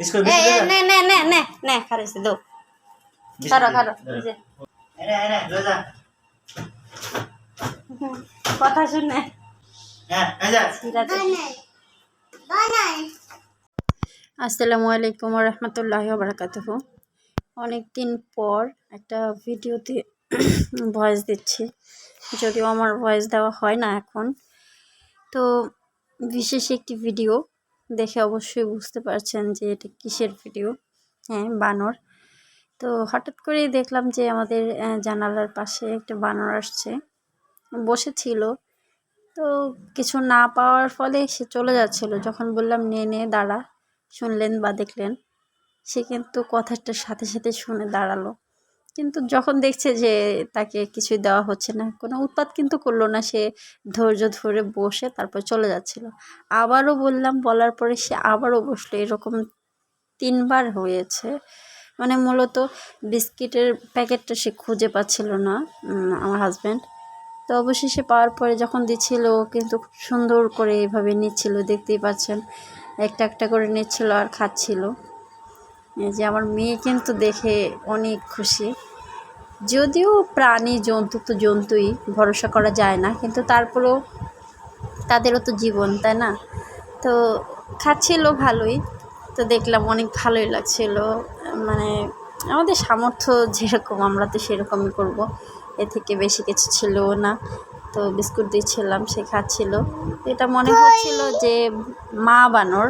Biscuit এ biscuit নে নে নে নে নে খারিস দো খারো খারো এই যে এনে এনে লয়ে যা কথা শুনে হ্যাঁ এই যা আসসালামু আলাইকুম ওয়া রাহমাতুল্লাহি ওয়া বারাকাতুহু। অনেক দিন পর একটা ভিডিওতে ভয়েস দিচ্ছি, যদিও আমার ভয়েস দেওয়া হয় না এখন। তো বিশেষ একটি ভিডিও দেখে অবশ্যই বুঝতে পারছেন যে এটা কিসের ভিডিও। হ্যাঁ, বানর। তো হঠাৎ করেই দেখলাম যে আমাদের জানালার পাশে একটা বানর আসছে, বসেছিল। তো কিছু না পাওয়ার ফলে সে চলে যাচ্ছিল। যখন বললাম নে নে দাঁড়া, শুনলেন বা দেখলেন, সে কিন্তু কথাটার সাথে সাথে শুনে দাঁড়ালো। কিন্তু যখন দেখছে যে তাকে কিছুই দেওয়া হচ্ছে না, কোনো উৎপাত কিন্তু করলো না, সে ধৈর্য ধরে বসে তারপর চলে যাচ্ছিল। আবারও বললাম, বলার পরে সে আবারও বসলো। এরকম 3 বার হয়েছে। মানে মূলত বিস্কিটের প্যাকেটটা সে খুঁজে পাচ্ছিল না, আমার হাজব্যান্ড। তো অবশেষে পাওয়ার পরে যখন দিচ্ছিল, কিন্তু খুব সুন্দর করে এইভাবে নিচ্ছিল, দেখতেই পাচ্ছেন একটা একটা করে নিচ্ছিল আর খাচ্ছিল। এই যে আমার মেয়ে কিন্তু দেখে অনেক খুশি। যদিও প্রাণী জন্তু তো জন্তুই, ভরসা করা যায় না, কিন্তু তারপরেও তাদেরও তো জীবন, তাই না? তো খাচ্ছিল ভালোই। তো দেখলাম অনেক ভালোই লাগছিল। মানে আমাদের সামর্থ্য যেরকম আমরা তো সেরকমই করব, এ থেকে বেশি কিছু ছিলও না। তো বিস্কুট দিচ্ছিলাম, সে খাচ্ছিল। এটা মনে হচ্ছিল যে মা বানর,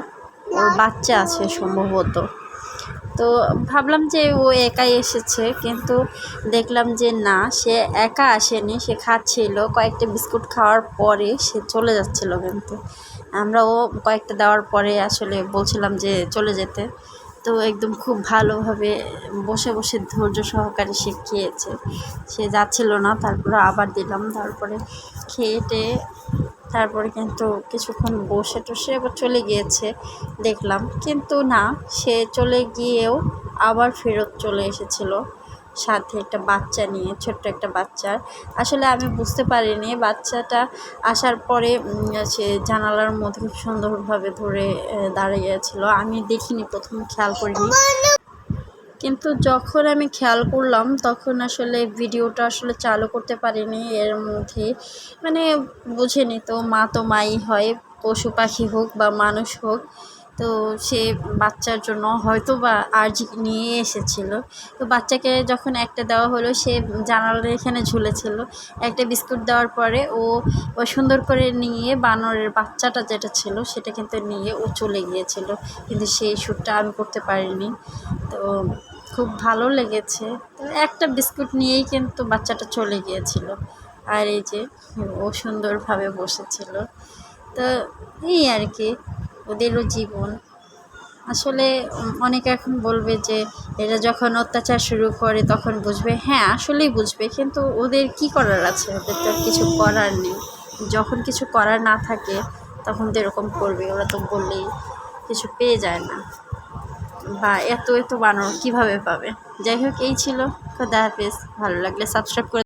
ওর বাচ্চা আছে সম্ভবত। তো ভাবলাম যে ও একাই এসেছে, কিন্তু দেখলাম যে না, সে একা আসেনি, সে খাচ্ছিল। কয়েকটা বিস্কুট খাওয়ার পরে সে চলে যাচ্ছিল, কিন্তু আমরাও কয়েকটা দেওয়ার পরে আসলে বলছিলাম যে চলে যেতে। তো একদম খুব ভালোভাবে বসে বসে ধৈর্য সহকারে সে খেয়েছে, সে যাচ্ছিল না। তারপরে আবার দিলাম, তারপরে খেয়ে তারপরে কিন্তু কিছুক্ষণ বসে টসে আবার চলে গিয়েছে দেখলাম। কিন্তু না, সে চলে গিয়েও আবার ফেরত চলে এসেছিল সাথে একটা বাচ্চা নিয়ে, ছোট্ট একটা বাচ্চা। আসলে আমি বুঝতে পারিনি, বাচ্চাটা আসার পরে সে জানালার মধ্যে খুব সুন্দরভাবে ধরে দাঁড়িয়েছিল। আমি দেখিনি, প্রথমে খেয়াল করিনি, কিন্তু যখন আমি খেয়াল করলাম তখন আসলে ভিডিওটা আসলে চালু করতে পারিনি। এর মধ্যে মানে বুঝেনি তো, মা তো মাই হয়, পশু পাখি হোক বা মানুষ হোক। তো সে বাচ্চার জন্য হয়তো বা আর্জি নিয়ে এসেছিলো। তো বাচ্চাকে যখন একটা দেওয়া হলো, সে জানালার এখানে ঝুলেছিল। একটা বিস্কুট দেওয়ার পরে ও সুন্দর করে নিয়ে বানরের বাচ্চাটা যেটা ছিল সেটা কিন্তু নিয়ে ও চলে গিয়েছিল, কিন্তু সেই শ্যুটটা আমি করতে পারিনি। তো খুব ভালো লেগেছে। তো একটা বিস্কুট নিয়েই কিন্তু বাচ্চাটা চলে গিয়েছিল, আর এই যে ও সুন্দরভাবে বসেছিল। তো এই আর কি, ওদেরও জীবন। আসলে অনেকে এখন বলবে যে এরা যখন অত্যাচার শুরু করে তখন বুঝবে। হ্যাঁ, আসলেই বুঝবে, কিন্তু ওদের কি করার আছে? ওদের তো কিছু করার নেই। যখন কিছু করার না থাকে তখন তো এরকম করবে। ওরা তো বললেই কিছু পেয়ে যায় না, বা এত এত বানর কীভাবে পাবে? যাই হোক, এই ছিল। খোদা হাফেজ। ভালো লাগলে সাবস্ক্রাইব করে